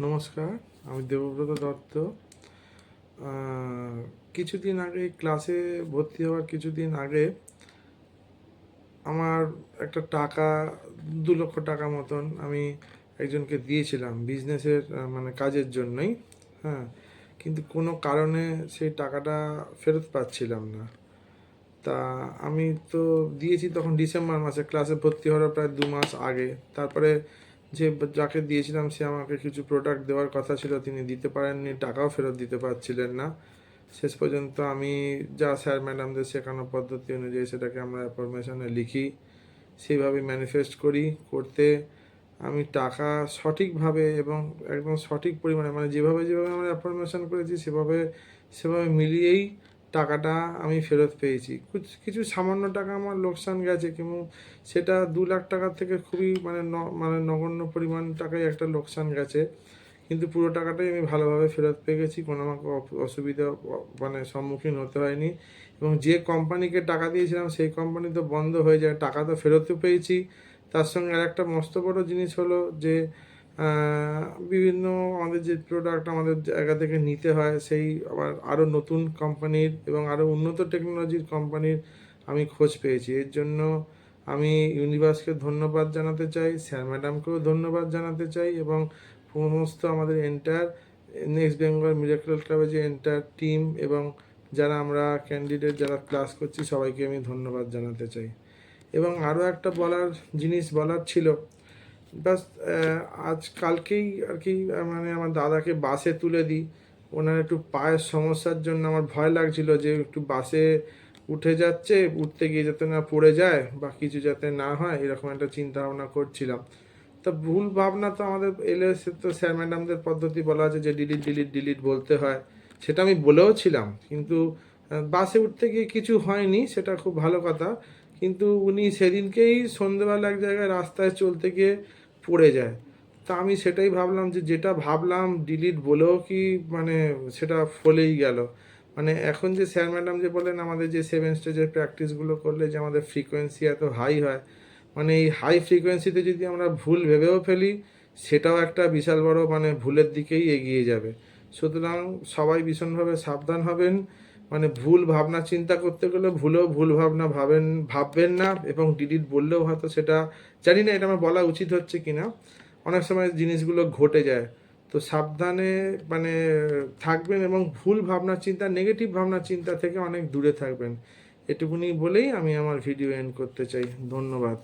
নমস্কার, আমি দেবব্রত দত্ত। কিছুদিন আগে ক্লাসে ভর্তি হওয়ার কিছুদিন আগে আমার একটা টাকা 2 লক্ষ টাকা মতন আমি একজনকে দিয়েছিলাম বিজনেসের মানে কাজের জন্যই। হ্যাঁ, কিন্তু কোনো কারণে সেই টাকাটা ফেরত পাচ্ছিলাম না। তা আমি তো দিয়েছি তখন ডিসেম্বর মাসে, ক্লাসে ভর্তি হওয়ার প্রায় 2 মাস আগে। তারপরে যাকে দিয়েছিলাম সে আমাকে কিছু প্রোডাক্ট দেওয়ার কথা ছিল, তিনি দিতে পারেননি, টাকাও ফেরত দিতে পারছিলেন না। শেষ পর্যন্ত আমি যা স্যার ম্যাডামদের শেখানো পদ্ধতি অনুযায়ী সেটাকে আমরা অ্যাফরমেশনে লিখি, সেইভাবে ম্যানিফেস্ট করি। করতে আমি টাকা সঠিকভাবে এবং একদম সঠিক পরিমাণে, মানে যেভাবে যেভাবে আমরা অ্যাফরমেশন করেছি সেভাবে সেভাবে মিলিয়েই টাকাটা আমি ফেরত পেয়েছি। কিছু সামান্য টাকা আমার লোকসান গেছে, কিন্তু সেটা 2 লাখ টাকার থেকে খুবই মানে নগণ্য পরিমাণ টাকাই একটা লোকসান গেছে। কিন্তু পুরো টাকাটাই আমি ভালোভাবে ফেরত পেয়ে গেছি, কোনো আমাকে অসুবিধা মানে সম্মুখীন হতে হয়নি। এবং যে কোম্পানিকে টাকা দিয়েছিলাম সেই কোম্পানি তো বন্ধ হয়ে যায়, টাকা তো ফেরতও পেয়েছি। তার সঙ্গে আর একটা মস্ত বড় জিনিস হলো যে বিভিন্ন আমাদের যে প্রোডাক্ট আমাদের জায়গা থেকে নিতে হয়, সেই আবার আরও নতুন কোম্পানির এবং আরও উন্নত টেকনোলজির কোম্পানির আমি খোঁজ পেয়েছি। এর জন্য আমি ইউনিভার্সকে ধন্যবাদ জানাতে চাই, স্যার ম্যাডামকেও ধন্যবাদ জানাতে চাই, এবং সমস্ত আমাদের এন্টায়ার নেক্সট বেঙ্গল মিরাকল ক্লাবের যে এন্টায়ার টিম এবং যারা আমরা ক্যান্ডিডেট যারা ক্লাস করছি সবাইকে আমি ধন্যবাদ জানাতে চাই। এবং আরও একটা জিনিস বলার ছিল। বাস কালকেই আর কি মানে আমার দাদাকে বাসে তুলে দিই। ওনার একটু পায়ের সমস্যার জন্য আমার ভয় লাগছিল যে একটু বাসে উঠে যাচ্ছে, উঠতে গিয়ে যাতে না পড়ে যায় বা কিছু যাতে না হয়, এরকম একটা চিন্তা ভাবনা করছিলাম। তা ভুল ভাবনা তো আমাদের এলে সে তো স্যার ম্যাডামদের পদ্ধতি বলা আছে যে ডিলিট ডিলিট ডিলিট বলতে হয়, সেটা আমি বলেও ছিলাম। কিন্তু বাসে উঠতে গিয়ে কিছু হয়নি, সেটা খুব ভালো কথা। কিন্তু উনি সেদিনকেই সন্ধেবেলা এক জায়গায় রাস্তায় চলতে গিয়ে পড়ে যায়। তা আমি সেটাই ভাবলাম যে যেটা ভাবলাম ডিলিট বলেও কি মানে সেটা ফলেই গেল। মানে এখন যে স্যার ম্যাডাম যে বলেন আমাদের যে 7 স্টেজের প্র্যাকটিসগুলো করলে যে আমাদের ফ্রিকোয়েন্সি এত হাই হয়, মানে এই হাই ফ্রিকোয়েন্সিতে যদি আমরা ভুল ভেবেও ফেলি সেটাও একটা বিশাল বড় মানে ভুলের দিকেই এগিয়ে যাবে। সুতরাং সবাই ভীষণভাবে সাবধান হবেন। মানে ভুল ভাবনা চিন্তা করতে গেলে ভুলেও ভুল ভাবনা ভাববেন না, এবং ডিলিট বললেও হয়তো সেটা জানি না এটা আমার বলা উচিত হচ্ছে কি না, অনেক সময় জিনিসগুলো ঘটে যায়। তো সাবধানে মানে থাকবেন এবং ভুল ভাবনা চিন্তা নেগেটিভ ভাবনা চিন্তা থেকে অনেক দূরে থাকবেন। এটুকুনি বলেই আমি আমার ভিডিও এন্ড করতে চাই। ধন্যবাদ।